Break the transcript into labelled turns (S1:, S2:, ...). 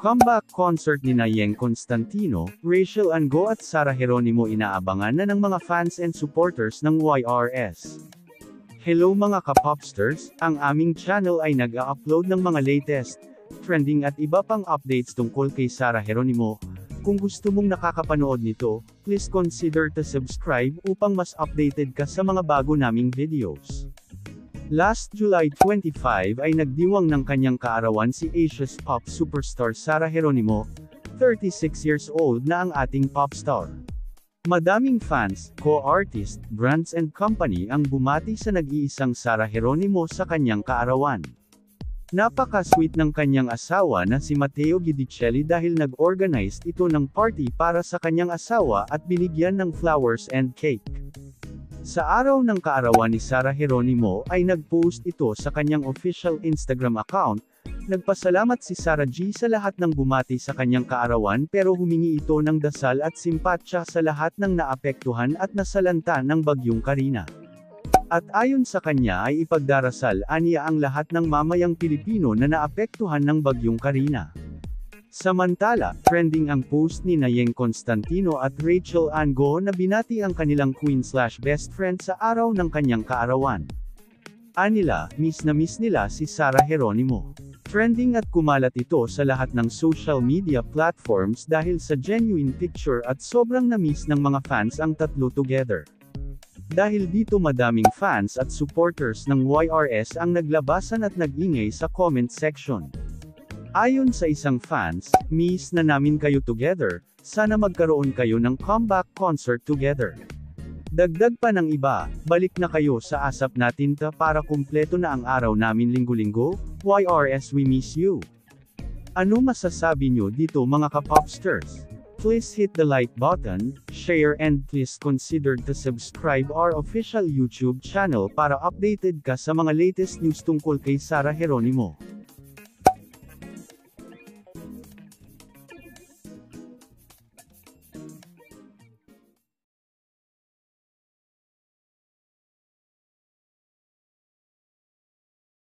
S1: Comeback concert ni Yeng Constantino, Rachel Ango at Sarah Geronimo inaabangan na ng mga fans and supporters ng YRS. Hello mga ka-popsters, ang aming channel ay nag-a-upload ng mga latest, trending at iba pang updates tungkol kay Sarah Geronimo. Kung gusto mong nakakapanood nito, please consider to subscribe upang mas updated ka sa mga bago naming videos. Last July 25 ay nagdiwang ng kanyang kaarawan si Asia's pop superstar Sarah Geronimo, 36 years old na ang ating popstar. Madaming fans, co-artist, brands and company ang bumati sa nag-iisang Sarah Geronimo sa kanyang kaarawan. Napaka-sweet ng kanyang asawa na si Matteo Guidicelli dahil nag-organize ito ng party para sa kanyang asawa at binigyan ng flowers and cake. Sa araw ng kaarawan ni Sarah Geronimo ay nag-post ito sa kanyang official Instagram account. Nagpasalamat si Sarah G sa lahat ng bumati sa kanyang kaarawan pero humingi ito ng dasal at simpatsya sa lahat ng naapektuhan at nasalanta ng bagyong Karina. At ayon sa kanya ay ipagdarasal aniya ang lahat ng mamayang Pilipino na naapektuhan ng bagyong Karina. Samantala, trending ang post ni Yeng Constantino at Rachel Ango na binati ang kanilang queen/best friend sa araw ng kanyang kaarawan. Anila, miss na miss nila si Sarah Geronimo. Trending at kumalat ito sa lahat ng social media platforms dahil sa genuine picture at sobrang na-miss ng mga fans ang tatlo together. Dahil dito madaming fans at supporters ng YRS ang naglabasan at nag-ingay sa comment section. Ayon sa isang fans, miss na namin kayo together, sana magkaroon kayo ng comeback concert together. Dagdag pa ng iba, balik na kayo sa asap natin para kumpleto na ang araw namin linggo-linggo, YRS we miss you. Ano masasabi nyo dito mga ka-popsters? Please hit the like button, share and please consider to subscribe our official YouTube channel para updated ka sa mga latest news tungkol kay Sarah Geronimo.